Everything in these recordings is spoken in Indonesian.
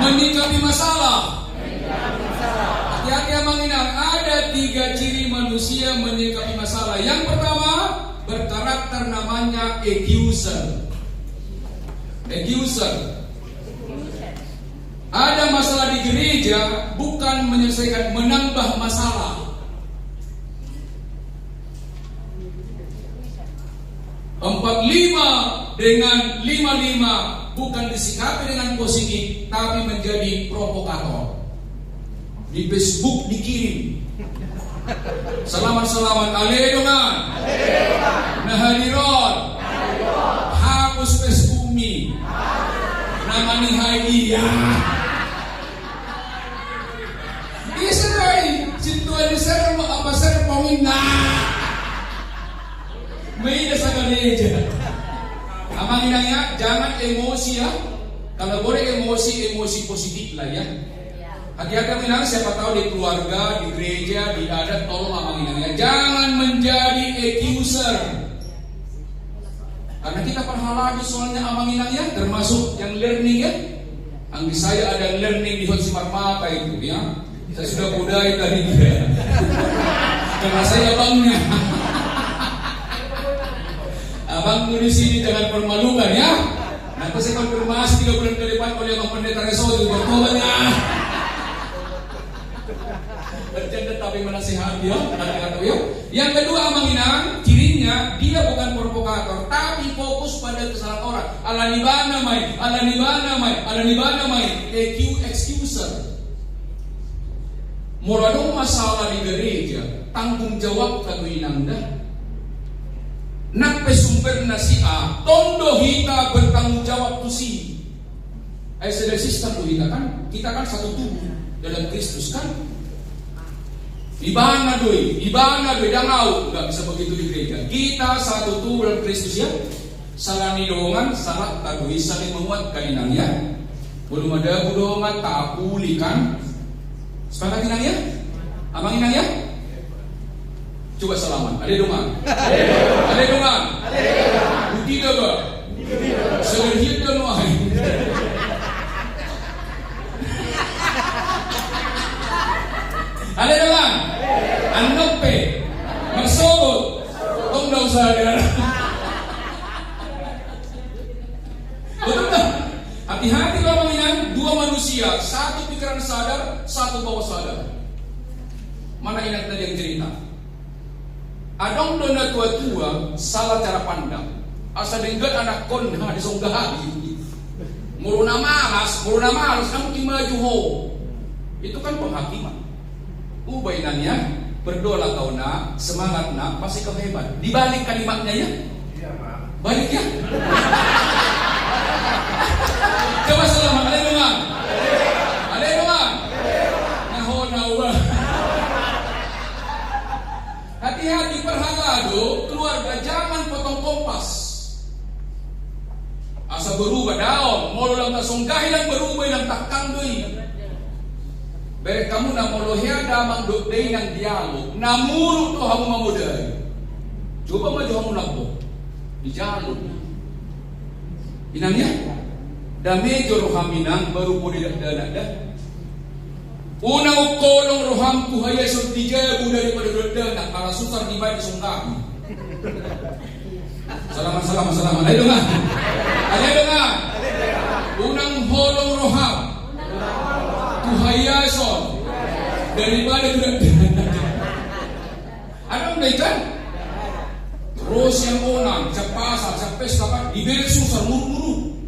Menyikapi masalah. Hati-hati Amang Inang, ada 3 ciri manusia menyikapi masalah. Yang pertama, berkarakter namanya accuser. Accuser. Ada masalah di gereja, bukan menyelesaikan, menambah masalah. 45 dengan 55 bukan disikapi dengan positif, tapi menjadi provokator. Di Facebook dikirim selamat aledoman nah hadiron hapus Facebook mi namani hai iya Israel situasi ser apa ser pamina may sa gereja. Amang Inangnya, jangan emosi ya. Kalau boleh emosi positif lah ya. Hati-hati Amang Inang, siapa tahu di keluarga, di gereja, di adat, tolong Amang Inangnya jangan menjadi accuser. Karena kita perhala soalnya Amang Inangnya, termasuk yang learning ya. Anggi saya ada learning di Hotsi Marmata itu ya. Saya sudah budaya dari dia. Karena saya abangnya. Abang di sini jangan permalukan ya. Nanti saya konfirmasi 3 bulan ke depan oleh Bang Pendeta Reso itu bertobatnya. Bercanda tapi menasihati ya. Yang kedua Amang Inang, cirinya dia bukan provokator, tapi fokus pada kesalahan orang. Alanibana mai, excuser. Moradong masalah di gereja, tanggung jawab kanu Inang dah. Nak pesumber nasi A, tondo hita bertanggung jawab tu si. Sudah sistem tu kita kan satu tubuh dalam Kristus kan. Ibana doi dangau nggak bisa begitu di gereja. Kita satu tubuh dalam Kristus ya. Salah nidongan, salah tadoi saling menguatkan inangnya. Belum ada budongan tak pulikan. Sepakat inangnya? Amang inangnya? Coba salaman. Ada dongan. Budi dah ba? Selehit dah nuai. Ada dongan. Anope. Masobot. Tong daw sadar. Betul tak? Hati-hati kalau mengingat 2 manusia, satu pikiran sadar, satu bawah sadar. Mana ingat tadi yang cerita? Adong dona tua-tua salah cara pandang. Asa denggat anak kon di songgahagi. Muruna malas kamu timaju ho. Itu kan penghakiman. Ubainannya berdoa kau nak, semangat nak, pasti kau hebat. Dibalik kalimatnya ya. Iya, Pak. Balik ya. Coba selamat ada dongan. Hati-hati perhalado, keluarga jangan potong kompas. Asa berubah daon, molo lang tasonggahi lang berubah lang takang doy. Bere kamu na molo hiada mang dokdey ng dialog, namuro to hamu mamuday. Coba maju hamu lakbo. Di dialog. Inangnya, dame joro haminang baru po didagdana. Unang ukolong roham tuhaya so tijabu daripada geledang para susar di baik sungkapi. Salaman. Ayo dengar. Unang holong roham tuhaya so daripada geledang. Ano kan? Terus yang unang sa pasar, sa pesta kan diberi susar muru-muru.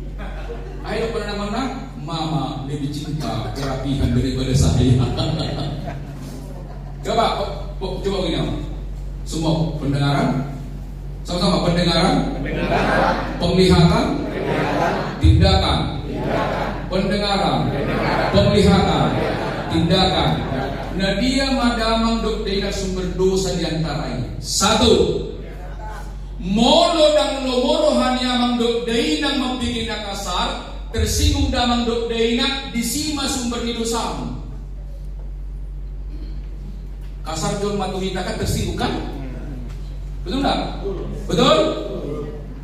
Ayo pada nama Mama lebih cinta kerapihan daripada saya. Coba begini. Semua pendengaran, sama-sama pendengaran, penglihatan, tindakan, pendengaran, penglihatan, tindakan. Nah dia madamang doktrina sumber dosa diantaranya. 1. Molo dan lomoro hanya mang doktrina membikin kasar. Tersinggung damang dokdena disima sumber dosamu. Kasar jol matuhita kan tersinggung kan? Betul tak? Betul?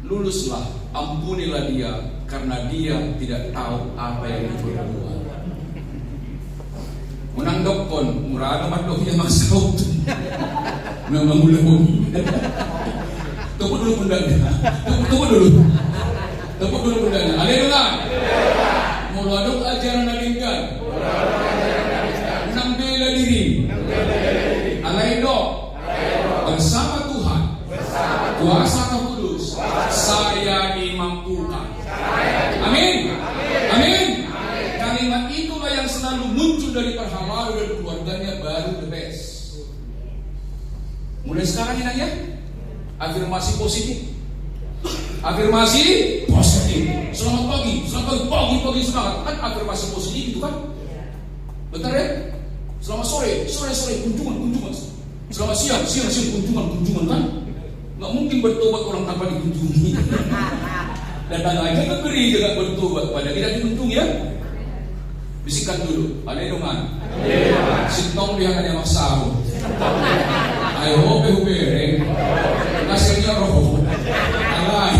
Luluslah, ampunilah dia karena dia tidak tahu apa yang dia perbuat. Munang dokon, murado madok niya magsaut. Namamulahon. Tunggu dulu pundaknya. Tunggu dulu pundaknya. Haleluya. Muladok ajaran nalingkan. Nang bela diri. Alaido. Bersama Tuhan. Kuasa Roh Kudus. Saya dimampukan. Amin. Amin. Kalimat itulah yang selalu muncul dari Perhalau dan keluarganya baru the best. Mulai sekarang ini ya, afirmasi positif. Afirmasi positif. Selamat pagi semangat. Kan afirmasi positif itu kan. Bentar ya. Selamat sore kunjungan. Selamat siang kunjungan kan. Nggak mungkin bertobat orang tanpa dikunjungi. Datang aja ke gereja nggak bertobat, pada tidak dikunjungi ya. Bisikan dulu, ada dongan. Sintong dia akan yang maksa. Ayo hube, hasilnya roh. Alai,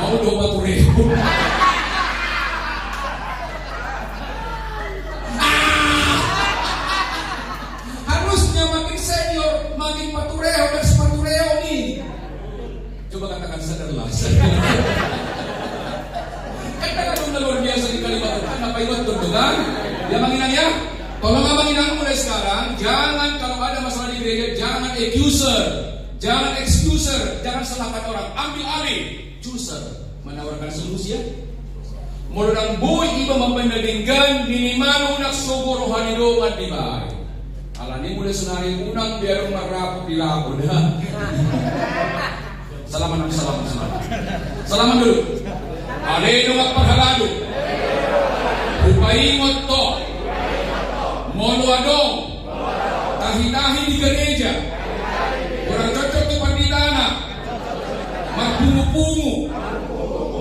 mau 20.000. Harusnya makin senior, makin patureo dan sepatureo nih. Coba katakan sadarlah. Katakan luar biasa di kalimat Tuhan. Apa itu tuntutan? Ya Bang ya. Tolong Abang Inang mulai sekarang, jangan kalau ada masalah di gereja, jangan accuser, jangan excuser, jangan salahkan orang, ambil alih, chooser, menawarkan solusi ya. Modal boy iba membandingkan minimal unak sobo rohani doang di bahay. Alani mulai senari unang biar marapot di lapo dah. Salaman dulu. Ale dong paghalado. Upaingot to. Molo adong. Tahi-tahi di gereja. Orang cocok di panditana. Magpungu-pungu.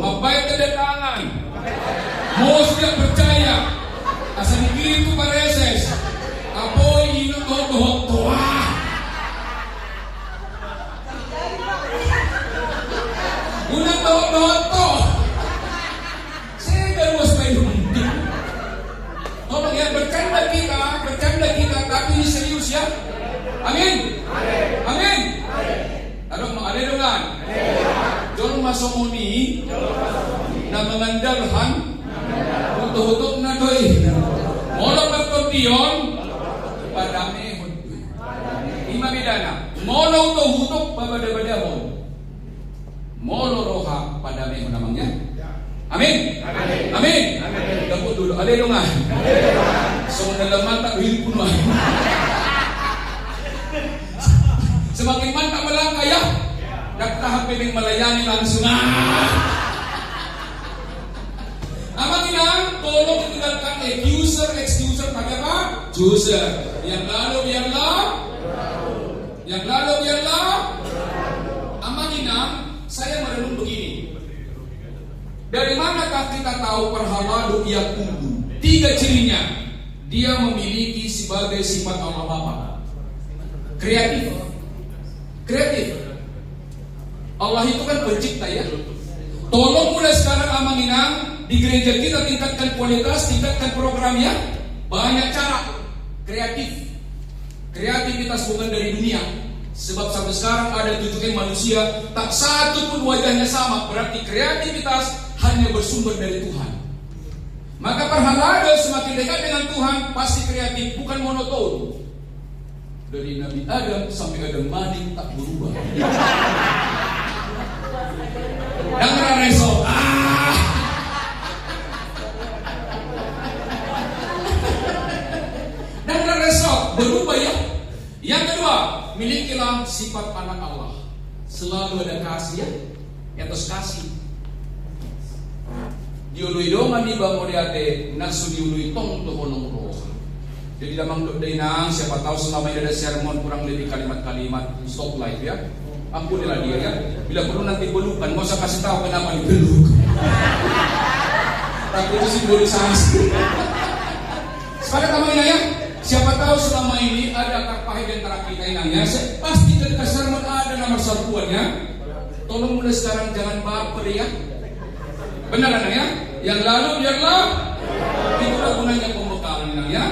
Mabay kedatangan. Mau tidak percaya. Asal itu pareses. Apoy inong dohot toa. Unang dohot to. Saya gawas pa yun. Tolong ya, bercanda kita, tapi ini serius ya. Amin. Ada dengan. Jol masomoni na mengandalhan untuk na doy. Molo berkordion padame hundu. Ima bidana. Molo hutok babada-badamon. Molo roha padame namanya. Amin. Dapat dulu. Ada dengan. So dalam mata hilpun mah. Semakin mantap melangkah ya. Tahap piling melayani langsung. Abang Inang, tolong tinggalkan excuser pakai apa? Chooser. Yang lalu biarlah. Abang Inang, saya merenung begini. Dari manakah kita tahu Perhalau yang unggul? 3 cirinya. Dia memiliki sebagai sifat Allah Bapa. Kreatif. Allah itu kan pencipta ya. Tolong mulai sekarang Amang Inang, di gereja kita tingkatkan kualitas, tingkatkan programnya. Banyak cara. Kreativitas bukan dari dunia. Sebab sampai sekarang ada 7 manusia, tak satu pun wajahnya sama. Berarti kreativitas hanya bersumber dari Tuhan. Maka Perhalau semakin dekat dengan Tuhan pasti kreatif, bukan monoton. Dari Nabi Adam sampai Adam Maning tak berubah. Dan resok. Dan resok berubah ya. Yang kedua, milikilah sifat anak Allah. Selalu ada kasih ya. Atas kasih. Diului dongan di bangoriate nasu diului tong to honong roh. Jadi damang dok nang siapa tahu selama ini ada sermon kurang lebih kalimat-kalimat stop live ya. Ampunilah dia ya. Bila perlu nanti pelukan, nggak usah kasih tahu kenapa dipeluk. Tapi itu simbolisasi. Sepakat kamu ini ya. Siapa tahu selama ini ada akar pahit di antara kita inangnya. Pasti ketika sermon ada nomor satuannya. Tolong mulai sekarang jangan baper ya. Benar ya? Yang lalu biarlah. Itulah gunanya pembekalan ya.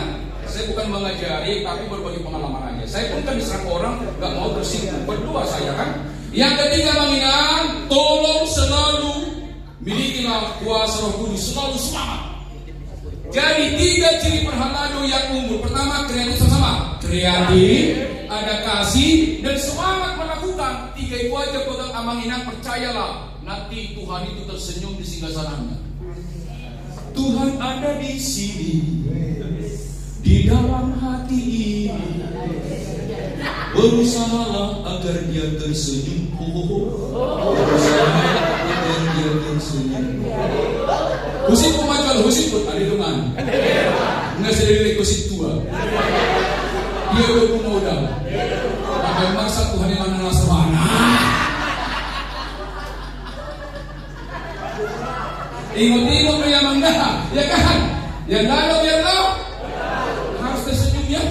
Saya bukan mengajari, tapi berbagi pengalaman aja. Saya pun kan diserang orang, nggak mau tersinggung. Berdua saya kan. Yang ketiga mengingat, tolong selalu milikilah kuasa Roh Kudus, selalu semangat. Jadi 3 ciri perhalado yang unggul. Pertama, kreatif sama. Kreatif, ada kasih, dan semangat melakukan. 3 itu aja pegang amanginan, percayalah. Nanti Tuhan itu tersenyum di singgasananya. Tuhan ada di sini, di dalam hati ini. Berusahalah agar dia tersenyum. Berusahalah agar dia tersenyum. Kusit pemajuan, kusit pun ada dengan. Nggak sedih kusit tua. Dia udah modal. Sampai masa Tuhan yang mana semana. Ingat-ingat lo yang menggah, ya kan? Yang lalu biar lo harus tersenyum ya.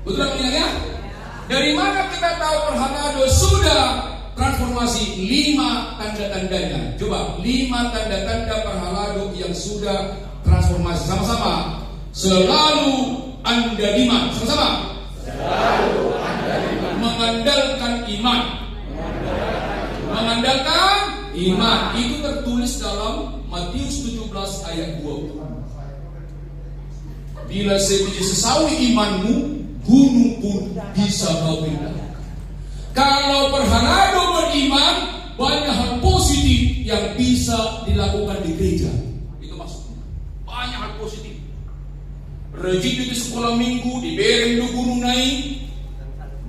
Betul apa ya? Dari mana kita tahu perhalado sudah transformasi? 5 tanda-tandanya. Coba 5 tanda-tanda perhalado yang sudah transformasi. Sama-sama. Selalu Anda iman. Sama-sama. Selalu Anda iman. Mengandalkan iman. Mengandalkan iman. Itu tertulis dalam Matius 17 ayat 20. Bila sebiji sesawi imanmu, gunung pun bisa kau pindahkan. Kalau perhalado beriman, banyak hal positif yang bisa dilakukan di gereja. Itu maksudnya. Banyak hal positif. Rejeki di sekolah minggu, di bereng du guru naik,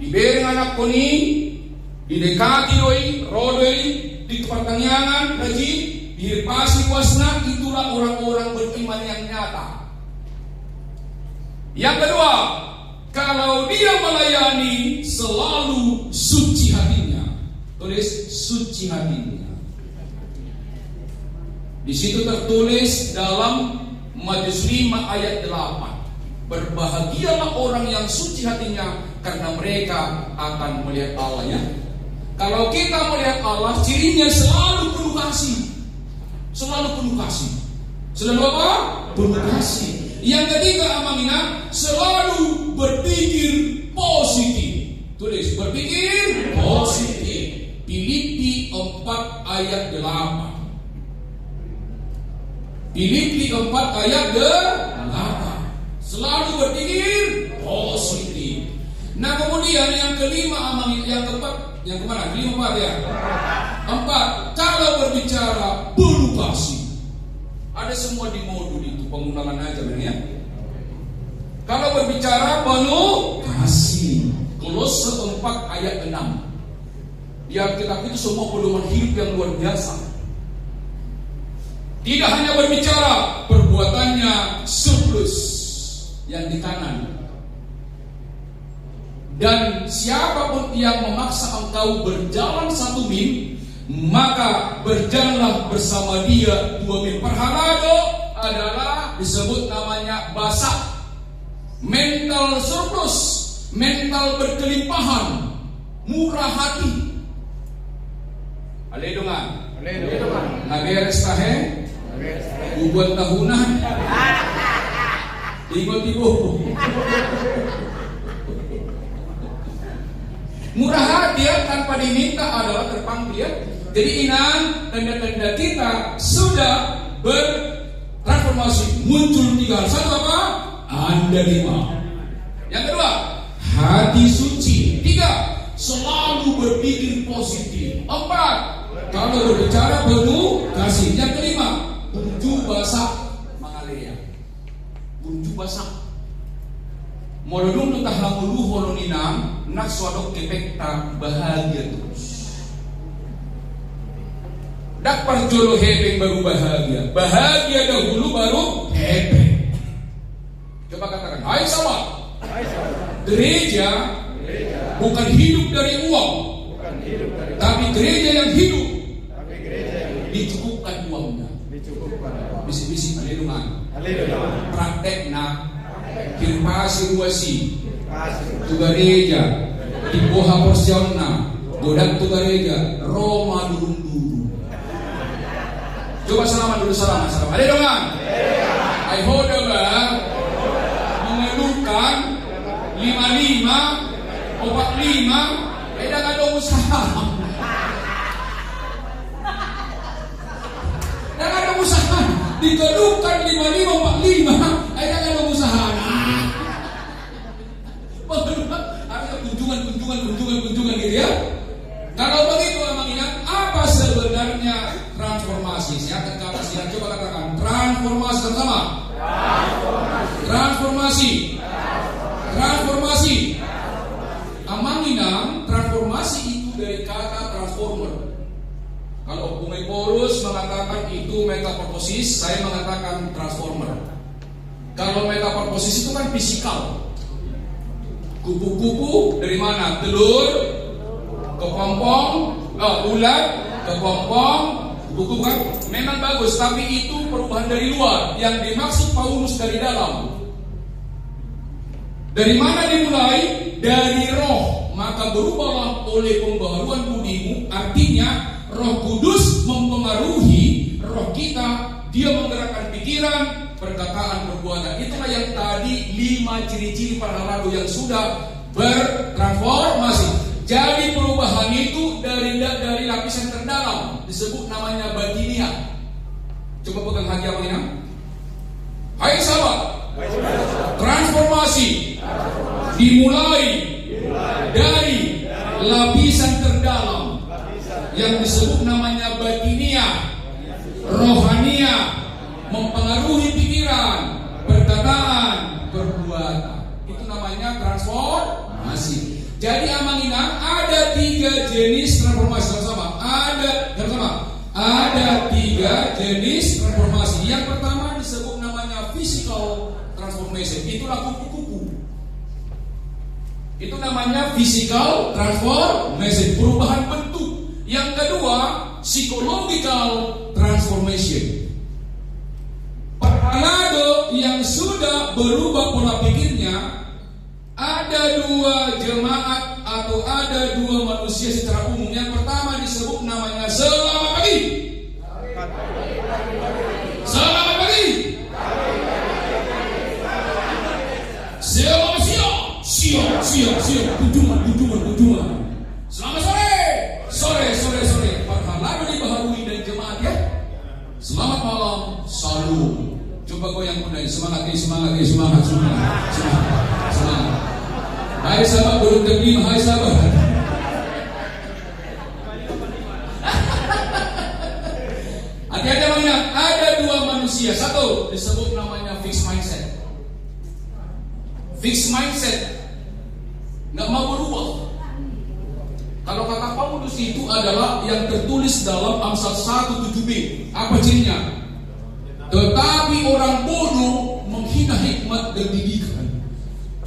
di bereng anak koni, didekati doi, rodoi, di pertanyaan rejeki, dihirpasi wasna. Itulah orang-orang beriman yang nyata. Yang kedua, kalau dia melayani selalu suci hatinya. Tulis suci hatinya. Di situ tertulis dalam Matius 5 ayat 8. Berbahagialah orang yang suci hatinya, karena mereka akan melihat Allah ya. Kalau kita melihat Allah, cirinya selalu penuh kasih. Selalu penuh kasih. Selalu apa? Penuh kasih. Yang ketiga amanina, selalu berpikir positif. Tulis berpikir positif. Filipi 4 ayat 8. Filipi 4 ayat 8. Selalu berpikir positif. Nah kemudian yang kelima amanina, yang keempat, yang kemana? Kelima ya. 4. Kalau berbicara penuh kasih. Ada semua di modul itu, pengulangan aja ya. Kalau berbicara penuh kasih, Kolose 4 ayat 6. Biar kita itu semua pedoman hidup yang luar biasa. Tidak hanya berbicara, perbuatannya surplus yang di kanan. Dan siapapun yang memaksa engkau berjalan 1 mil, maka berjalanlah bersama dia 2 mil. Perhalado adalah disebut namanya basak, mental surplus, mental berkelimpahan, murah hati. Aledongan, naberes tahe, bubuat tahunan, tigo-tigo. Murah hati ya, tanpa diminta adalah terpanggil. Jadi inang, tanda-tanda kita sudah bertransformasi. Muncul 3. 1 apa? Anda 5. Yang kedua, hati suci. 3, selalu berpikir positif. 4, kalau berbicara penuh kasih. Yang kelima, unju basak mengalir. Unju basak. Mododung tutah lamulu holoninam, nak suadok kepekta bahagia terus. Dak parjolo hepeng baru bahagia. Bahagia dahulu baru hepeng. Coba katakan, hai sahabat. Gereja bukan hidup dari uang, tapi gereja yang hidup dicukupkan uangnya. Bisik-bisik alilungan. Praktek nak kirpasi ruasi tugareja tiboha porsionna godak tugareja Roma dulu. Coba salaman dulu, salaman. Ada dongan. Ai hoda mengeluhkan 55, 45, dah ada usaha. Dah ada usaha. Dikedukan 55, 45, dah ada usaha. Ada kunjungan gitu ya. Kalau begitu emang ingat apa sebenarnya transformasi? Saya akan katakan, coba katakan transformasi sama. Transformasi. Amanginang, transformasi itu dari kata transformer. Kalau Bung Paulus mengatakan itu metamorfosis, saya mengatakan transformer. Kalau metamorfosis itu kan fisikal. Kupu-kupu dari mana? Telur, kepompong, ulat, kepompong, kupu-kupu kan memang bagus, tapi itu perubahan dari luar. Yang dimaksud Paulus dari dalam. Dari mana dimulai? Dari roh. Maka berubahlah oleh pembaharuan budimu. Artinya Roh Kudus mempengaruhi roh kita. Dia menggerakkan pikiran, perkataan, perbuatan. Itulah yang tadi 5 ciri-ciri para lalu yang sudah bertransformasi. Jadi perubahan itu dari lapisan terdalam, disebut namanya batinia. Coba pegang hati apa ini? Hai sahabat, transformasi dimulai dari lapisan terdalam yang disebut namanya batinia, rohania, mempengaruhi pikiran, perkataan, perbuatan. Itu namanya transformasi. Jadi amanginang ada 3 jenis transformasi sama. Ada 3 jenis transformasi. Yang pertama disebut namanya physical transformation. Itulah kupu-kupu. Itu namanya physical transformation, perubahan bentuk. Yang kedua, psychological transformation. Paralado yang sudah berubah pola pikirnya, ada 2 jemaat atau ada 2 manusia secara umum. Yang pertama disebut namanya selamat pagi. Selamat pagi. Selamat siang. Kunjungan. Selamat sore. Paralado dibaharui dan jemaat ya. Selamat malam, salam. Coba goyang punai, semangat. Hai sahabat, belum terima, hai sahabat. Hati-hati banyak, ada 2 manusia. Satu disebut namanya fixed mindset. Fixed mindset, nggak mau berubah. Kalau kata Paulus itu adalah yang tertulis dalam Amsal 1:7b. Apa cirinya? Tetapi orang bodoh menghina hikmat dan didikan.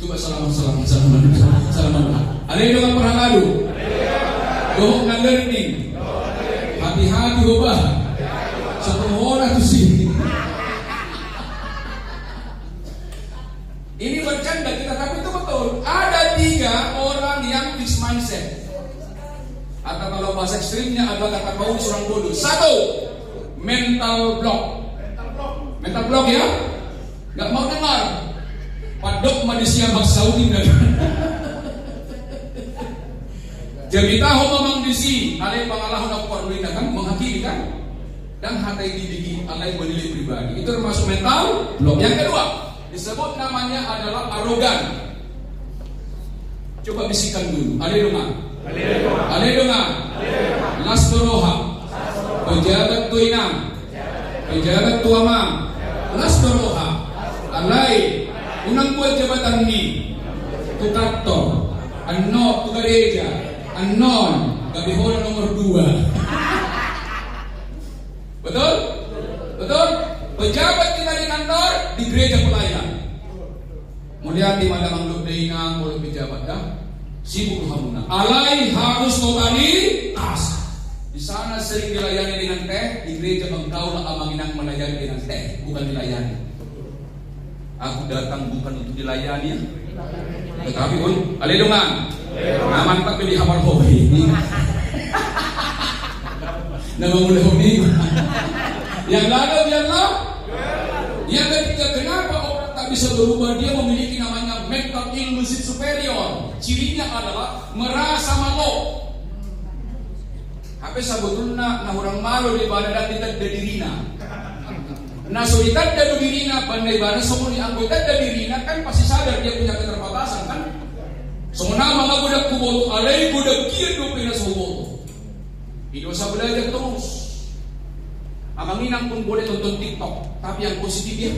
Coba salaman. Ada yang dengan perang adu. Dohok dan learning. Hati-hati obah. Satu orang tu sini. Ini bercanda kita, tapi itu betul. Ada 3 orang yang fixed mindset. Atau kalau bahasa ekstrimnya adalah kata Paulus orang bodoh. 1, mental block. Mental block ya, nggak mau dengar. Padok manusia maksaudin dan jadi tahu memang disi. Alai pengalaman aku perluin kan menghakimi kan, dan hati didiki alai menilai pribadi. Itu termasuk mental block. Yang kedua disebut namanya adalah arogan. Coba bisikan dulu. Aleluya. Lastoroha. Pejabat tuinam. Pejabat tuamang. Lastoroha. Alai. Unang buat jabatan ni. Tukato. Ano tu gereja. Anon. Gabihola nomor 2. Betul? Pejabat kita di kantor, di gereja pelayan. Kemudian di madang lubdeinang oleh pejabat dah. Sibuk hamuna. Alai harus totalitas. Di sana sering dilayani dengan teh, di gereja engkau lah amanginang melayani dengan teh, bukan dilayani. Aku datang bukan untuk dilayani, tetapi alelungan. Naman tak pilih hafal hobi. Nama mudah hobi. Yang lalu biarlah. Yang ketiga, kenapa orang tak tak bisa berubah, dia memiliki namanya mental illusion superior. Cirinya adalah merasa malu. Apa sebetulnya nah orang malu di badan tidak ada dirina. Nah solidat ada dirina pandai badan semua dianggota ada dirina kan pasti sadar dia punya keterbatasan kan. Semua nama budak kuboto alai budak kian dopena soboto. Itu usah belajar terus. Abang Inang pun boleh tonton TikTok, tapi yang positif ya.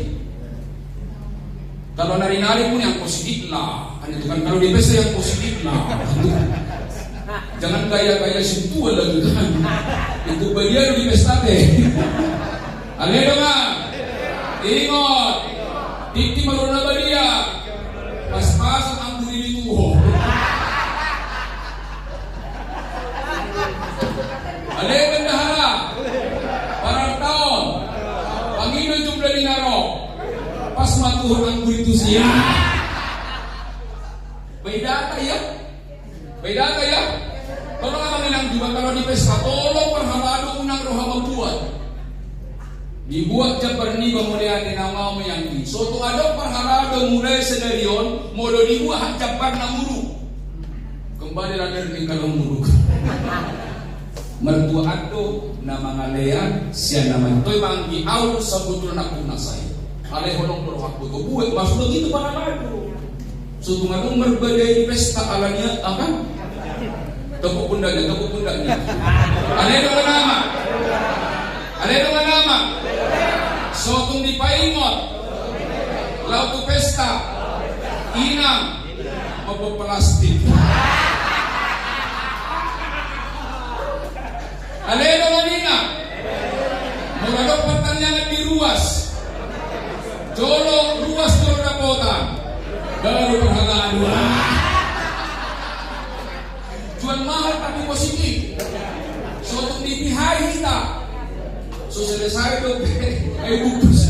Kalau nari-nari pun yang positif lah. Kan itu kan kalau di pesta yang positif lah. Jangan gaya-gaya sentuhan lagi kan. Itu bagian di pesta deh. Ale dong ingat. Dikti maruna badia. Pas-pasan anggur ini tuh. Ale bendahara. Parang tahun. Panginoon jumlah dinaro. Pas matur anggur itu siya. Beda ya? Kalau nggak menang juga kalau di pesta, tolong perhalado unang roha membuat. Dibuat jabar ni bamulian di nama yang di. Soto adok perhalado mulai sedarion, modo dibuat jabar namuru. Kembali lagi di kalau muruk. Mertua ado nama ngalean, siya nama toy banggi au sebetulnya kuna saya. Alay holong berwaktu itu buat maksudnya gitu para lagu. Suatu ngadong berbeda pesta alanya apa? Tepuk pundaknya. Alay dong nama. Suatu di paingot. Laut pesta. Inang. Mobo plastik. Alay dong inang. Muradok pertanyaan di ruas. Jolo ruas jolo dapotan baru perhalaan jual mahal tapi positif suatu dipihai kita so selesai dong bungkus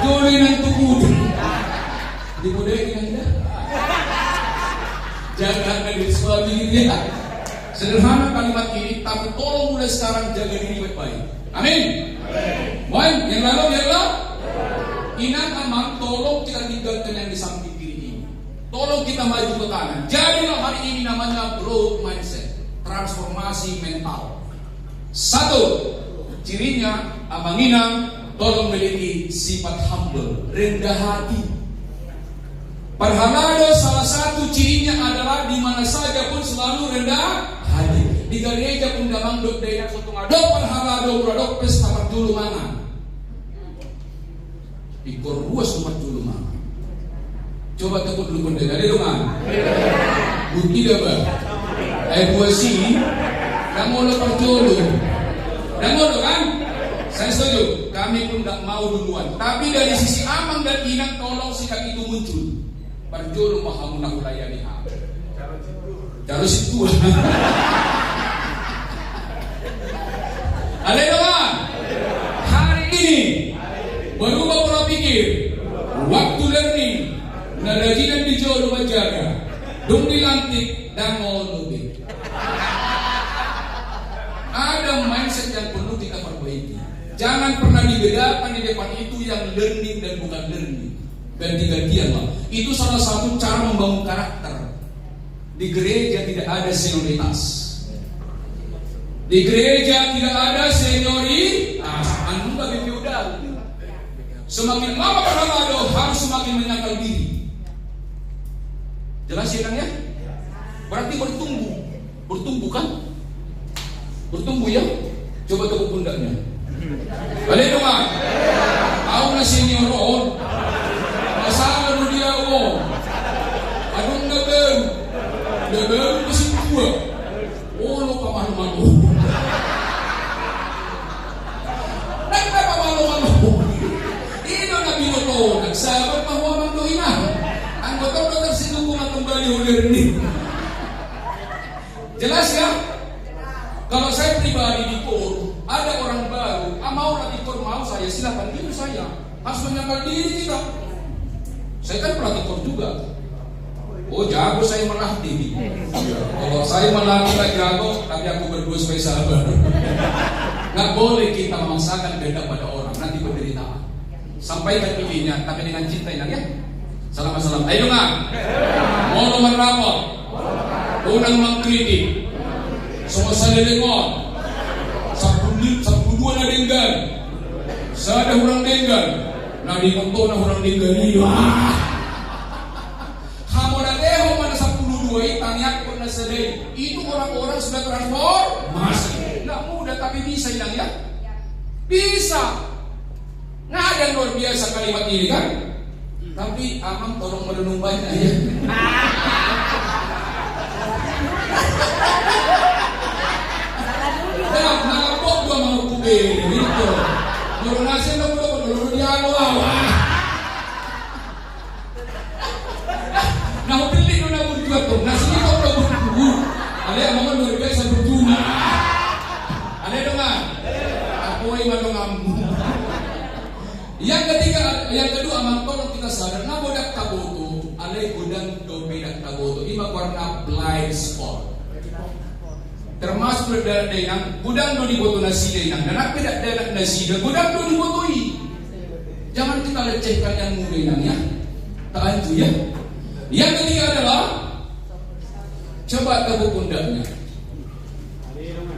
jolo yang tubuh di budaya kita jaga diri suami dia sederhana kalimat ini tapi tolong mulai sekarang jaga diri baik-baik amin baik yang lalu Inang aman, tolong kita tinggalkan yang di samping kiri ini. Tolong kita maju ke kanan. Jadilah hari ini namanya growth mindset, transformasi mental. Satu, cirinya Abang Inang tolong memiliki sifat humble, rendah hati. Perhalado salah satu cirinya adalah di mana saja pun selalu rendah hati. Di gereja pun damang dok daya suatu ngadok perhalado produk pesta perjulu mana. Ikor ruas tempat dulu mah. Coba tekuk dulu konten. Ada dongan. Bukti dah bah. Puasi. Dan mau lepas dulu. Dan mau kan? Saya setuju. Kami pun tak mau duluan. Tapi dari sisi Amang dan Inang tolong sikap itu muncul. Perjulu mahamunah ulayani ha. Terus itu. Ada dongan. Hari ini berubah pola pikir, waktu learning, narajinan di jodoh menjaga, dong dilantik dan mau lebih. Ada mindset yang perlu kita perbaiki. Jangan pernah dibedakan di depan itu yang learning dan bukan learning. Ganti-gantian lah. Itu salah satu cara membangun karakter. Di gereja tidak ada senioritas. Di gereja tidak ada senioritas. Anu bagi feudal. Semakin lama perhalado harus semakin menyangkal diri. Jelas ya kan ya? Berarti bertumbuh kan? Bertumbuh ya? Coba tepuk pundaknya. Balik dong ah. Aku na senior on. Masalah lu dia o. Adung dagang mesin dua. Oh lo pamalu-malu. Kenapa malu-malu? Nagsabat mahuwa mang doinan. Ang dokter sinungungan kembali ulir ini. Jelas ya? Kalau saya pribadi di KOR, ada orang baru, mau lagi KOR mau saya, silakan itu saya. Harus menyangkal diri kita. Saya kan pelatih KOR juga. Oh jago saya melatih. Kalau saya melatih tak jago, tapi aku berdua supaya sabar. Nggak boleh kita memaksakan beda pada orang, nanti penderitaan. Sampaikan idenya, tapi dengan cinta inang ya. Salam. Ayo dong. Mau nomor rapor. Unang mengkritik. Semua salingon. 12 na denggan. Sada hurang denggan. Na di konto na hurang denggan iyo. Hamo na deho man 12 taniak ko na sa day. Itu orang-orang sudah transformasi. Nggak mudah tapi bisa inang ya. Bisa. Nggak ada yang luar biasa kalimat ini kan. Tapi Amang tolong merenung banyak ya. Dah ngapok gua mau kubir gitu. Nurun nasi dong nurun dialo awak. Nah pilih nuna berjuang tuh. Nasi ini kau udah berjuang. Ada yang mau luar biasa berjuang. Ada dongan. Aku iman dongam. Yang kedua Amang tolong kita sadar na bodak taboto alay gudang do bedak taboto ima warna blind spot termasuk dari nang gudang do diboto na sida nang nanak bedak danak na sida gudang do dibotoi. Jangan kita lecehkan yang muda nang ya. Taanju ya. Yang ketiga adalah coba tabuk pundaknya.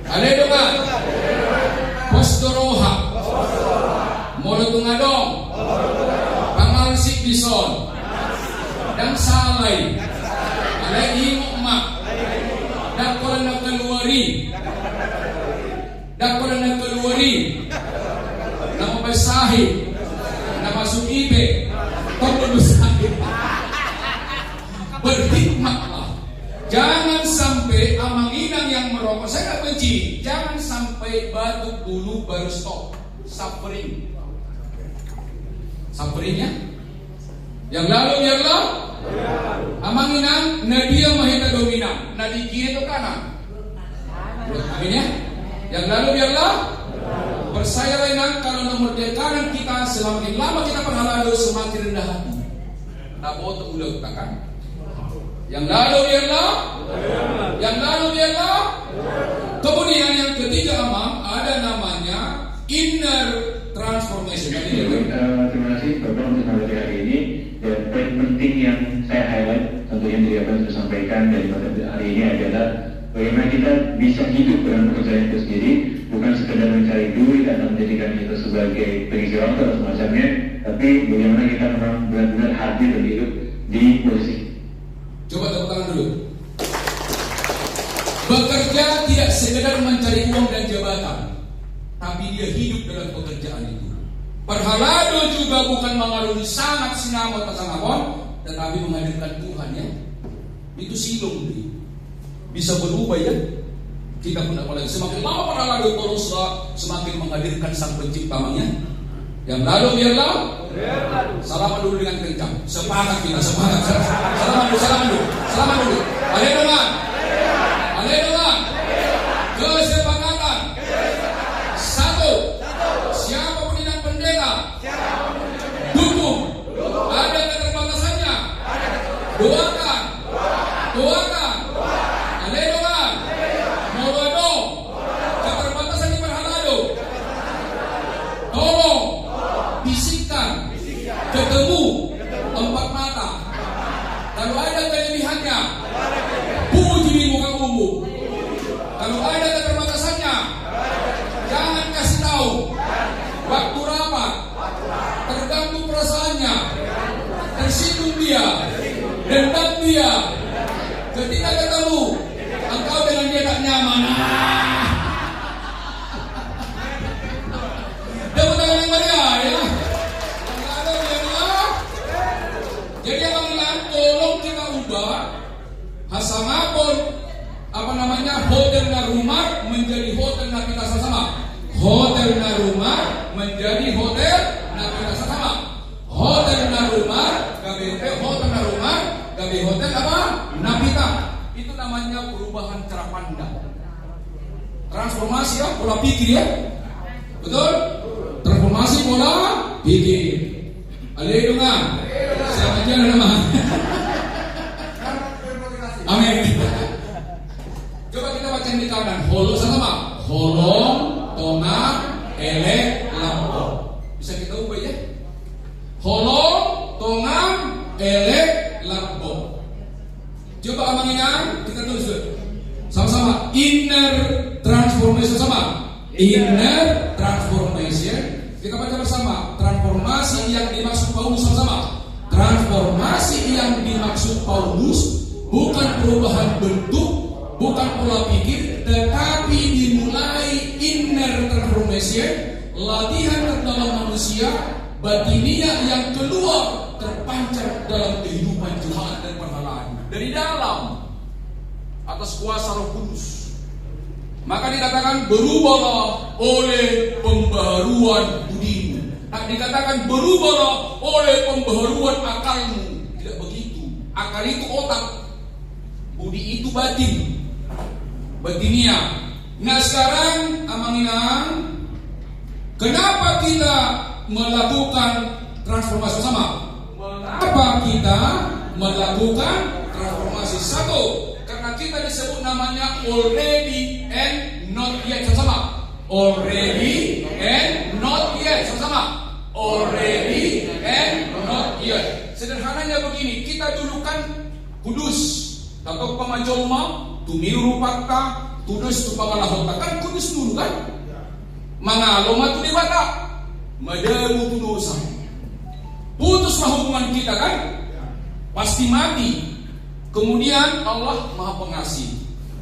Ale dongan. Postoroha. Molotung adong, pangalsik bison, dan salay, alay imok mak, dakolan na keluari, na mabasahin, na masukibe, tolong besahin, berhikmatlah. Jangan sampai Amang Inang yang merokok, saya tak benci, jangan sampai batuk dulu baru stop, Samperingnya. Yang lalu biarlah Amang Inang Nadia Mahita dominan. Nadi kiri atau kanan? Amin ya. Yang lalu biarlah percayalah Inang kalau nomor di kanan kita semakin lama kita berhalal semakin rendah hati. Tak bodoh udah kan? Yang lalu biarlah. Kemudian yang ketiga Amang ada namanya inner transformation. Terima kasih Bapak untuk materi hari ini. Dan poin penting yang saya highlight tentunya dari apa yang sudah sampaikan dari materi hari ini adalah bagaimana kita bisa hidup dengan pekerjaan itu sendiri, bukan sekedar mencari duit atau menjadikan itu sebagai pengisi waktu atau semacamnya, tapi bagaimana kita memang benar-benar hadir dan hidup di posisi. Coba tepuk tangan dulu. Bekerja tidak sekedar mencari uang dan jabatan, tapi dia hidup dalam pekerjaan itu. Perhalado juga bukan mengarungi sangat sinamot atau sangamon, tetapi menghadirkan Tuhan ya. Itu silong nih. Bisa berubah ya. Kita pun apalagi semakin lama perhalado teruslah semakin menghadirkan Sang Pencipta-nya. Yang lalu biarlah. Salaman dulu dengan kencang. Semangat kita, semangat. Salaman dulu. Haleluya. Kesepakatan. Satu. Siapapun yang pendeta. Dukung. Ada keterbatasannya. Doakan. Haleluya. Morodo. Keterbatasan di perhalado. Tolong. Bisikkan. Ketemu. Tempat mata. Kalau ada kelebihannya, puji di muka umum. Kalau ada keterbatasannya, jangan kasih tahu. Waktu rapat, tergantung perasaannya, tersinggung dia, dendam dia. Ketika ketemu, engkau dengan dia tak nyaman. Tepuk tangan yang meriah ya. Jadi Abang bilang, tolong kita ubah hasamapun hotel na rumah menjadi hotel na kita sama. Hotel na rumah menjadi hotel na kita sama. Hotel na rumah gabe hotel apa? Napita. Itu namanya perubahan cara pandang. Transformasi ya, pola pikir ya. Betul? Transformasi pola pikir. Haleluya. Selamat jalan nama. Amin. Coba kita baca di kanan. Holo sama. Holong, tona, elek, lampo. Bisa kita ubah ya? Tongam elek lakbo. Coba amanginan, kita tulis dulu. Sama-sama. Inner transformation sama. Inner transformation. Kita baca bersama. Transformasi yang dimaksud Paulus sama-sama. Transformasi yang dimaksud Paulus bukan perubahan bentuk, bukan pola pikir, tetapi dimulai inner transformation, latihan terdalam manusia, batinia yang keluar terpancar dalam kehidupan Tuhan dan perhalaan dari dalam atas kuasa Roh Kudus. Maka dikatakan berubahlah oleh pembaharuan budimu. Nah, dikatakan berubahlah oleh pembaharuan akalmu. Tidak begitu. Akal itu otak, budi itu batin, batinia. Nah sekarang amanginang, kenapa kita melakukan transformasi sama? Mengapa kita melakukan transformasi? Satu, karena kita disebut namanya already and not yet. Sama-sama. Already and not yet. Sama-sama. Already and not yet. Sederhananya begini, kita dulu kan kudus. Tato pamajolma, tumiru pakta, tudus tu pangalahota. Kan kudus dulu kan? Mangaloma tu dibata. Madamu tu dosa. Putuslah hubungan kita kan? Pasti mati. Kemudian Allah Maha Pengasih.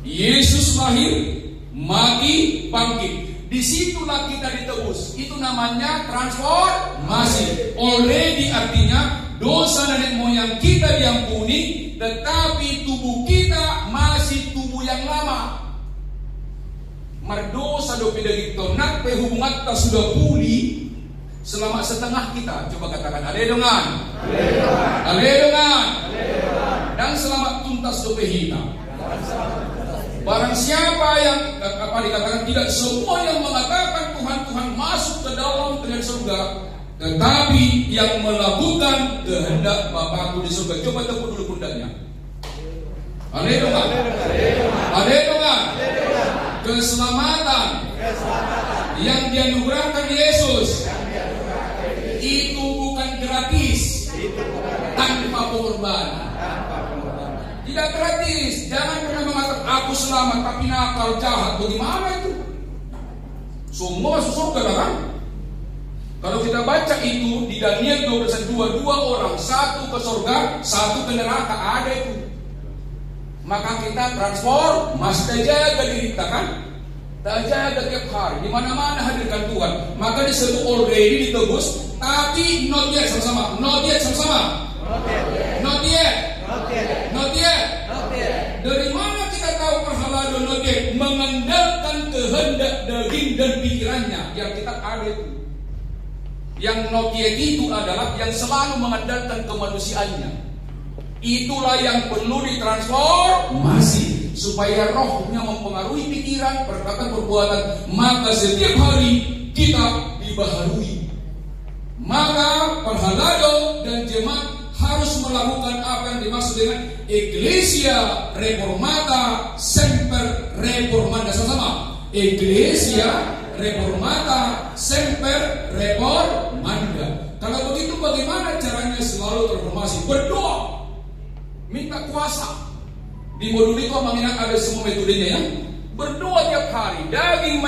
Yesus lahir, mati, bangkit. Disitulah kita ditebus. Itu namanya transformasi. Already artinya dosa nenek moyang kita diampuni, tetapi tubuh kita masih tubuh yang lama. Mardosa do pedagito nak hubungan kita sudah pulih selama setengah kita. Coba katakan aleluya. Aleluya. Dan selamat tuntas do pehita. Barang siapa yang dikatakan tidak semua yang mengatakan Tuhan masuk ke dalam kerajaan surga, tetapi yang melakukan kehendak Bapakku di surga. Coba tepuk dulu pundaknya. Haleluya. Haleluya. Keselamatan yang dianugerahkan Yesus itu bukan gratis, tanpa pengorbanan. Tidak gratis. Jangan pernah mengatakan aku selamat tapi nakal, jahat. Bagaimana itu? Semua masuk surga kan? Kalau kita baca itu di Daniel 12:2, dua orang, satu ke surga, satu ke neraka, ada itu. Maka kita transformasi, kita jaga diri kita kan? Kita jaga tiap hari, di mana-mana hadirkan Tuhan. Maka disebut already ditebus, tapi not yet. Sama-sama. Not yet. Sama-sama. Not yet. Not yet. Dari mana kita tahu perhalaan not yet? Mengandalkan kehendak daging dan pikirannya yang kita ada itu. Yang not yet itu adalah yang selalu mengandalkan kemanusiaannya. Itulah yang perlu ditransformasi supaya rohnya mempengaruhi pikiran, perkataan, perbuatan. Maka setiap hari kita dibaharui. Maka perhalado dan jemaat harus melakukan apa yang dimaksud dengan Ecclesia Reformata Semper Reformanda. Sama-sama. Ecclesia Reformata Semper Reformanda. Kalau begitu bagaimana caranya selalu transformasi? Berdoa, minta kuasa. Di modul itu mengingat ada semua metodenya ya. Berdoa tiap hari. Daging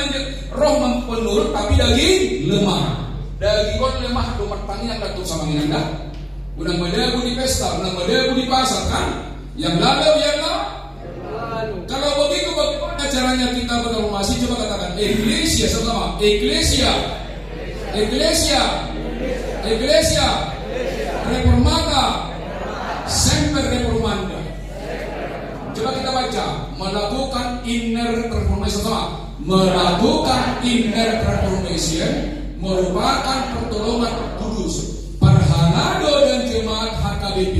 roh menurut tapi daging lemah. Daging roh lemah domar tani yang datuk sama mengingat. Unang madabu di pesta, unang madabu di pasar kan? Yang lalu yang lalu. Kalau begitu bagaimana caranya kita bertransformasi? Coba katakan Ecclesia sama-sama. Ecclesia Reformata Semper Reformanda. Coba kita baca. Melakukan inner transformation sama. Melakukan inner transformation merupakan pertolongan kudus. Parhalado dan jemaat HKBP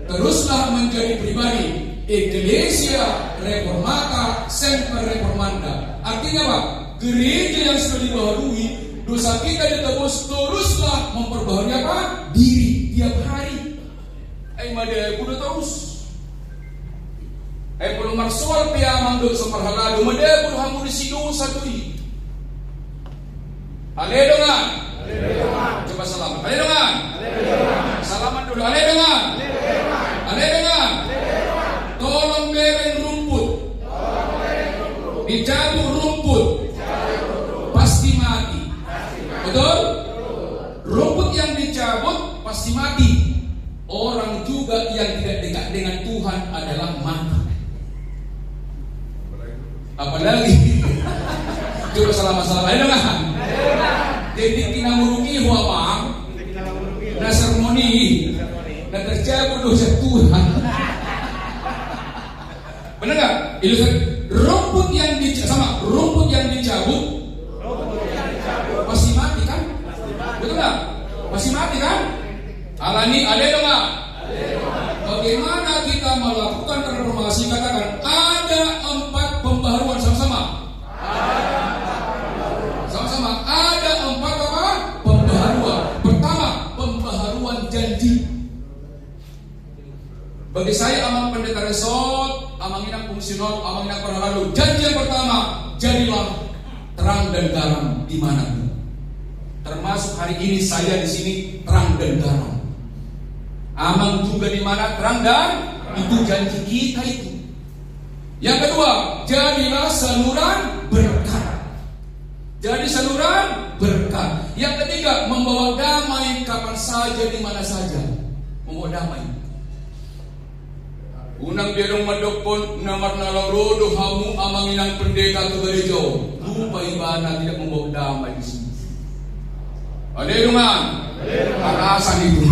teruslah menjadi pribadi Ecclesia Reformata Semper Reformanda. Artinya apa? Gereja yang sudah dibaharui, dosa kita ditebus, teruslah memperbaharui apa? Diri tiap hari. Mada kudu terus. Perlu marsual piamang do sa parhalado, mada kudu hamu di dosa tuh. Haleluya. Coba salam. Haleluya. Salam Apalagi coba salah-salah ayo dong. Jadi kinamurugi huamang na sermoni na terjadi dosa Tuhan. Benar nggak? Rumput yang dicabut pasti mati kan? Betul nggak? Pasti mati kan? Alani ada dong nggak? Bagaimana kita melakukan transformasi? Katakan ada 4 pembaharuan sama-sama. Sama-sama ada 4 apa? Pembaharuan. Pertama, pembaharuan janji. Bagi saya Amang Pendeta Resort, Amang Inang Fungsional, Amang Inang Paralalu, janji yang pertama, jadilah terang dan garam di mana pun. Termasuk hari ini saya di sini terang dan garam. Amang juga di mana terang dan itu janji kita itu. Yang kedua, jadilah saluran berkat. Jadi saluran berkat. Yang ketiga, membawa damai kapan saja di mana saja. Membawa damai. Unang biarong madokpon namar nalorodo hamu Amang Inang Pendeta ke gereja. Lupa ibana tidak membawa damai di sini. Adelungan. Karasan itu.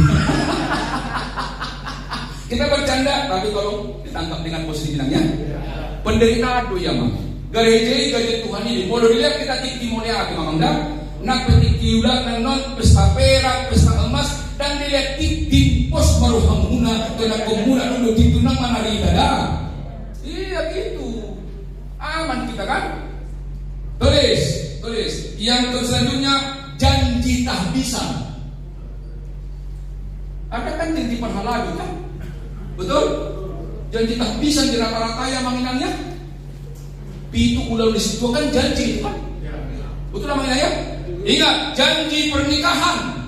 Kita bercanda, tapi tolong ditangkap dengan posisi bilangnya. Penderitaan itu ya mang. Gereja Tuhan ini. Kalau dilihat kita tikimoni apa mamangda. Nak petik kiulat non pesta perak, pesta emas, dan dilihat tiktim pos maruhamuna kena komuna dulu ditunang mana ridada. Iya gitu. Aman kita kan? Tulis. Yang selanjutnya janji tahbisan. Ada kan janji perhaladu kan? Betul? Janji tahbisan di rata-rata yang manginannya. Pitu ulang di situ kan janji itu kan? Betul namanya ya? Ingat, janji pernikahan.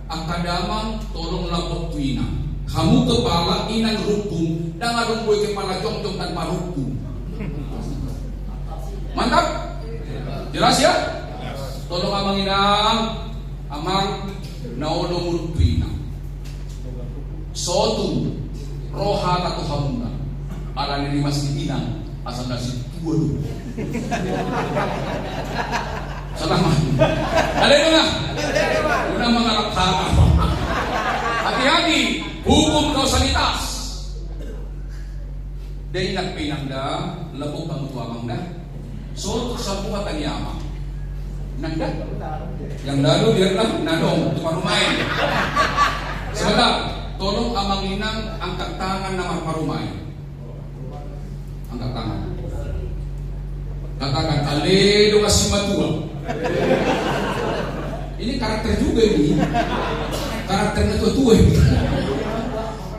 Akadamang tolong lapor tuina. Kamu kepala inang rukun dan ngadong boy kepala jong-jong tanpa rukun. Mantap? Jelas ya? Tolong amang inang, amang naono muruk tuina. Sotu roha atau hamuna. Ala ini masih inang asal nasi tua dulu. Salah mah. Ada itu nggak? Udah mengalap tanah. Hati-hati, hukum kausalitas. Dari nak pinangda, lebuk kamu tua mangda. Suatu sapu kata nyama. Nangda? Yang lalu biarlah nadong cuma main. Sebentar, tolong Amang Inang angkat tangan nama parumai. Angkat tangan. Katakan aledo kasih matua. Ini karakter juga ini. Karakternya tua-tua ini.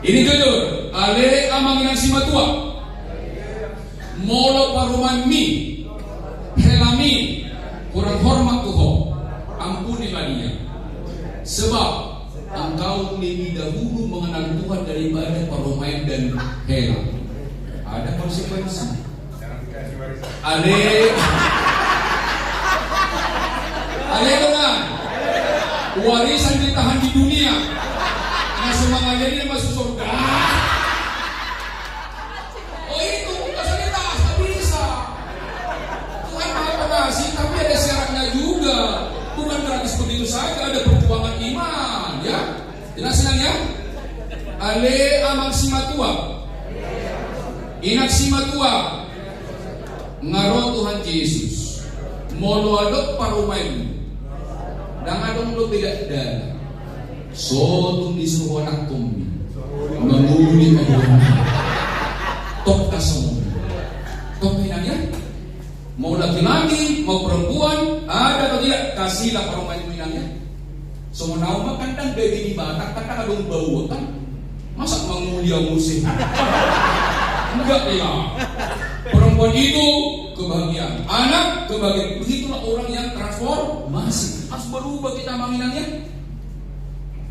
Ini jujur. Ale Amang Inang simatua. Molo paruman mi. Helami. Kurang hormat tuho. Ampunilah dia. Sebab engkau lebih dahulu mengenal Tuhan daripada parumain dan hela. Ada konsekuensi. Ale dengan warisan ditahan di dunia. Nah semangatnya ini masuk surga. Oh itu kasalitas, tak bisa. Tuhan maha pengasih, tapi ada syaratnya juga. Bukan berarti seperti itu saja, ada perjuangan iman, ya. Jelaskan ya. Ale amang simatua, inak simatua, ngaro Tuhan Yesus. Molo adok parumain. Dan adong lo tidak ada. Sotung disuruh anak kumbi. Menguli kabuan. Tok kasong. Tok pinangnya. Mau laki-laki, mau perempuan, ada atau tidak, kasihlah parumain pinangnya. Semua naon makan dan baby di batak, kata adong bau kan. Masa mengulia musik? Enggak ya. Perempuan itu kebahagiaan, anak kebahagiaan. Begitulah orang yang transformasi. Harus berubah kita manginannya.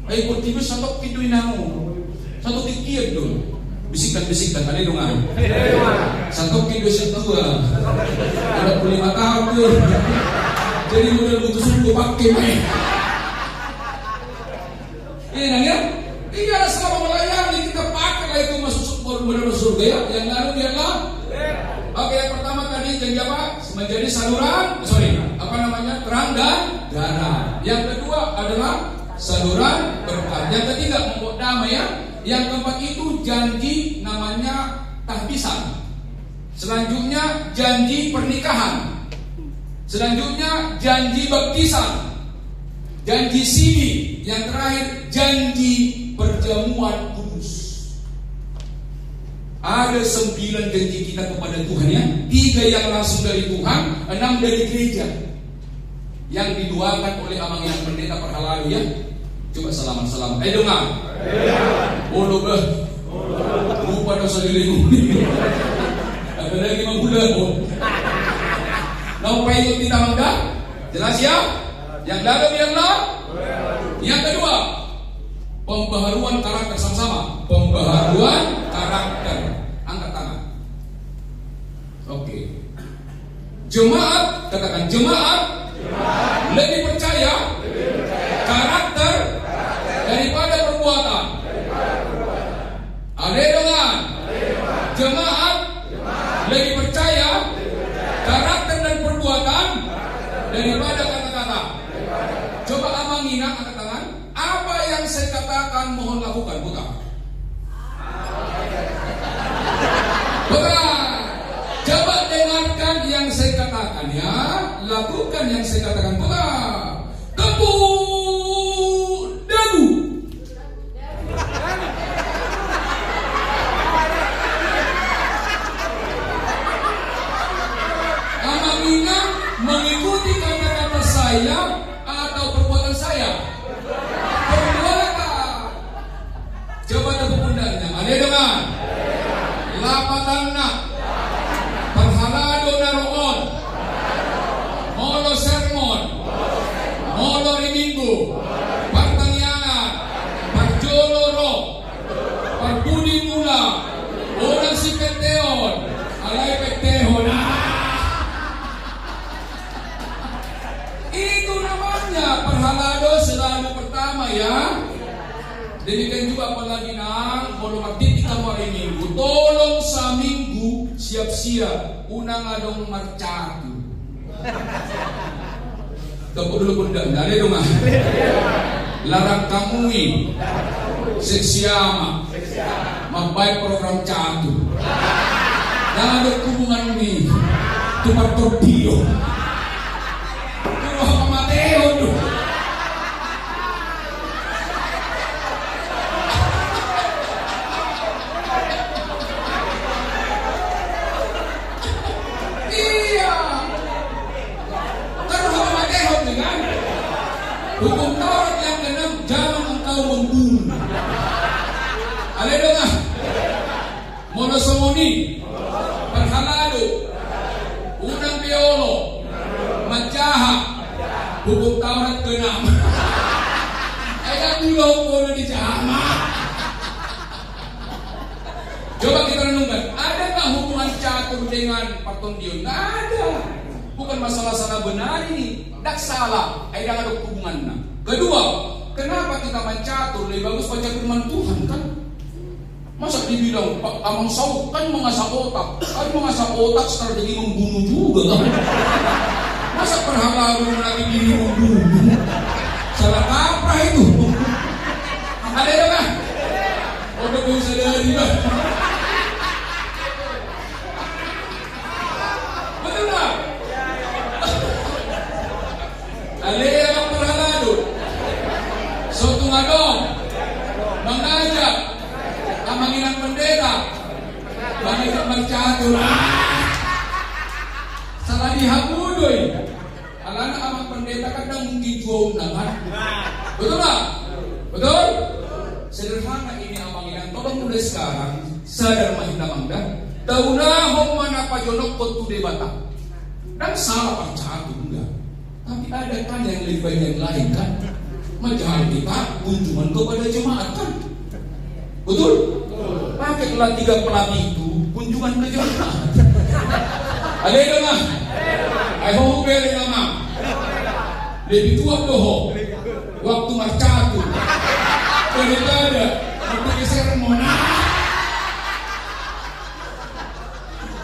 Ayo kurtibus satu kiduin namu, satu dikir dulu. Bisikan-bisikan, ada dongan. Satu kidu setua. Ada 5 tahun tuh. Jadi model butuh suku pakai main. Ini nanya. Iya selama melayani kita pakai itu masuk surga ya. Yang lalu biarlah. Oke, yang pertama tadi janji menjadi apa? Menjadi saluran, terang dan garam. Yang kedua adalah saluran berkat. Yang ketiga membawa damai ya. Yang keempat itu janji namanya tahbisan. Selanjutnya janji pernikahan. Selanjutnya janji baptisan. Janji sini. Yang terakhir janji perjamuan kudus. Ada 9 janji kita kepada Tuhan ya. 3 yang langsung dari Tuhan, 6 dari gereja. Yang didoakan oleh abang yang pendeta perhalalu ya. Coba salaman. Dengar. Bodoh bah. Lupa dosa dirimu. Ada lagi menggulat. Nah, upaya itu kita mangga. Jelas ya? Yang dalam ialah. Yang kedua, pembaharuan karakter sama-sama. Pembaharuan karakter. Angkat tangan. Oke. Jemaat, katakan jemaat. Lebih percaya karakter daripada perbuatan. Ada dengan jemaat lebih percaya karakter dan perbuatan daripada kata-kata. Coba amangina angkat tangan. Apa yang saya katakan mohon lakukan, bukan? Bukan. Coba dengarkan yang saya katakan ya. Lakukan yang saya katakan, bukan. Tepuk dagu. Amangina mengikuti kata-kata saya atau perbuatan saya? Perbuatan. Coba tepuk pundaknya. Ada dengan lapatanna perhalado naroon molo sermon molo reminggu pertanyaan parjoloro parbudi mula orang si peteon alay peteon. Itu namanya perhalado selalu pertama ya. Demikian juga apalagi nang kalau martiti kamu hari minggu, tolong sa minggu siap-siap unang adong marcatu. Tepuk dulu pundak, ada dong ah. Larang kamui, seksiama, membaik program catu. Dan ada hubungan ini, tukar torpedo. Tuh Mateo tuh. Hukum Taurat yang ke-6, jangan engkau membunuh. Ada dengar? Monosomoni, perhalado, unang biolo, menjaha. Hukum Taurat ke-6. Ayat dulu boleh dijama. Coba kita renungkan, adakah hubungan catur dengan patondion? Nggak ada. Bukan masalah salah benar ini. Tak salah, ada hubungannya. Kedua, kenapa kita mencatur? Lebih bagus baca firman Tuhan kan? Masa dibilang Pak Amang Saud kan mengasah otak, kan mengasah otak strategi membunuh juga kan? Masa perhalalu lagi diri membunuh? Salah kaprah itu. Ada kan? Udah gue sadari lah. Betul tak? Alea ang perhalado. So tungadong mengajak amanginan pendeta bangikot magcatur. Salah dihabudoy. Alana amang pendeta kadang mungkin jual naman. Betul tak? Betul? Sederhana ini amanginan. Tolong mulai sekarang sadar mahina-mangda. Daunahong manapajonok kotu debata. Dan salah pangcatur enggak. Tapi ada kan yang lebih baik yang lain kan? Macam kita kunjungan kepada jemaat kan? Betul? Pakailah 3 pelatih itu kunjungan ke jemaat. Ada yang dengar? Ayo beli nama. Lebih tua doh. Waktu marcatu. Daripada waktu sermon.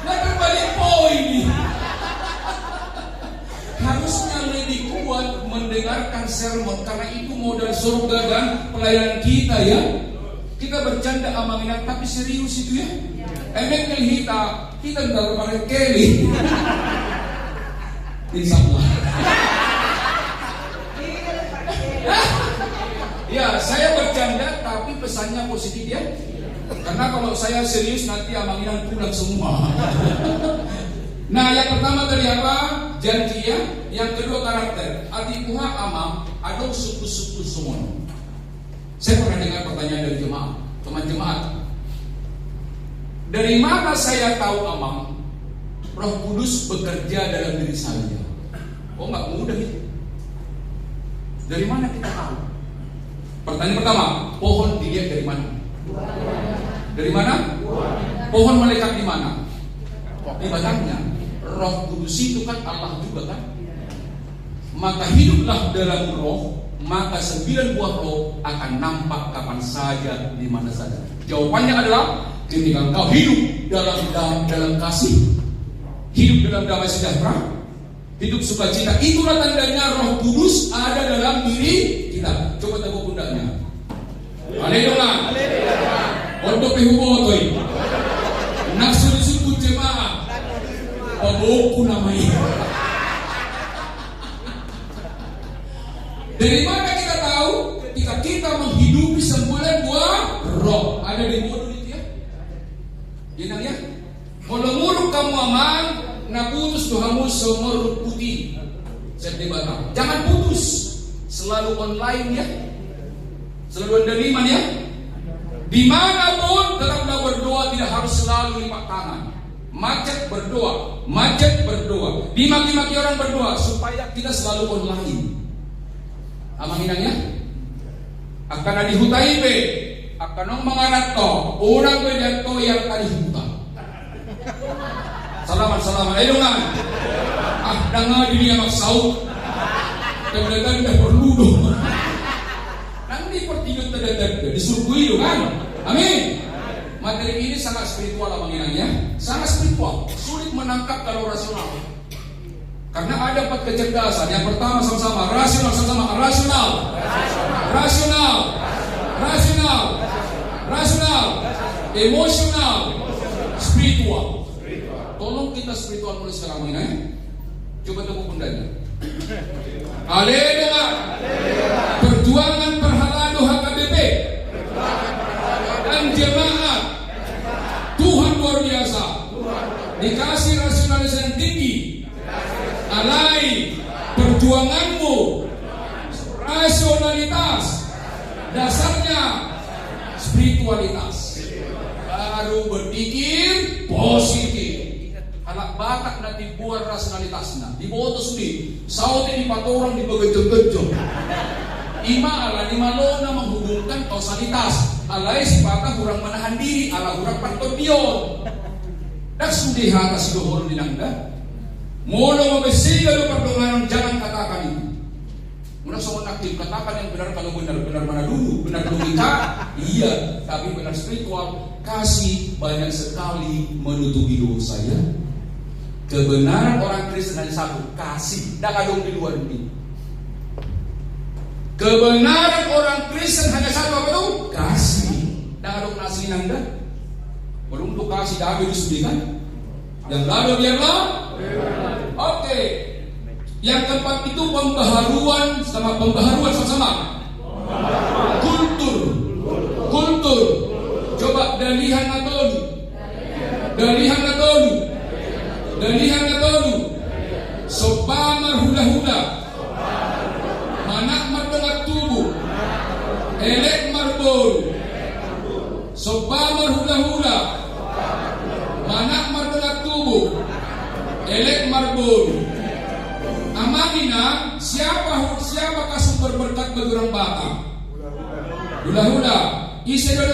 Nah terbalik poin ini. pelayanan kita ya. Kita bercanda amanginan tapi serius itu ya. Emek kita nggak pakai Kelly. Insya Allah. Ya, saya bercanda tapi pesannya positif ya. Karena kalau saya serius nanti amanginan pulang semua. Nah, yang pertama tadi apa? Janji ya. Yang kedua karakter. Ati puha amang ada suku-suku semua. Saya pernah dengar pertanyaan dari jemaat, teman jemaat. Dari mana saya tahu amang Roh Kudus bekerja dalam diri saya? Oh, nggak mudah itu. Dari mana kita tahu? Pertanyaan pertama, pohon dilihat dari mana? Dari mana? Pohon melekat di mana? Di batangnya. Roh Kudus itu kan Allah juga kan? Maka hiduplah dalam roh, maka 9 buah roh akan nampak kapan saja, di mana saja. Jawabannya adalah ketika engkau hidup dalam kasih, hidup dalam damai sejahtera, hidup sukacita, itulah tandanya Roh Kudus ada dalam diri kita. Coba tepuk pundaknya. Haleluya. Untuk pihubotoi. Nafsu disebut jemaah. Paboku namanya. Dari mana kita tahu? Ketika kita menghidupi 9 buah roh. Ada di modul itu ya. Jangan ya. Kalau muruk kamu aman, nak putus doamu semur putih. Saya batang. Jangan putus. Selalu online ya. Selalu deriman ya. Dimanapun tetaplah berdoa, tidak harus selalu lipat tangan. Macet berdoa, macet berdoa. Dimaki-maki orang berdoa supaya kita selalu online. Amanginannya akan ada hutai be, akan mengarat to, orang beda to yang tadi hutan. Salaman, ayolah. Dengar diri yang maksud. Kadang-kadang dah perlu dong. Nanti pertidur terdekat disuruh itu kan. Amin. Materi ini sangat spiritual amanginannya, sangat spiritual. Sulit menangkap kalau rasional. Karena ada 4 kecerdasan. Yang pertama sama-sama rasional, emosional, spiritual. Tolong kita spiritual mulai sekarang ini. Coba tepuk pundaknya. Haleluya. Perjuangan perhalado HKBP dan jemaat Tuhan luar biasa. Dikasih rasionalitas yang tinggi. Alai perjuanganmu rasionalitas, dasarnya spiritualitas. Baru berpikir positif. Anak batak nanti buat rasionalitasnya. Dibotos di saut ini 4 orang dibegejong-gejong. Ima ala di malona menghubungkan kausalitas. Alai si patah kurang menahan diri, ala kurang pantopion. Dak sudi atas dohor dinangda. Mula mabesiga do perdonganan, jangan katakan itu. Mula semua aktif katakan yang benar, kalau benar mana dulu, benar logika, iya, tapi benar spiritual. Kasih banyak sekali menutupi dosa ya. Kebenaran orang Kristen hanya satu, kasih. Dan ada di luar ini. Kebenaran orang Kristen hanya satu, apa itu? Kasih. Dan ada nasi nanda. Belum untuk kasih dah habis kan? Yang lalu biarlah. Oke. Yang keempat itu pembaharuan sama-sama. Kultur. Coba dalihan atonu. Sobamar hula-hula. Manak mardengat tubuh. Elek marbol. Sobamar hula-hula. Manak mardengat tubuh. Elek marbol. Amanina, siapakah sumber berkat bagi orang Batak? Hula-hula. Isi dari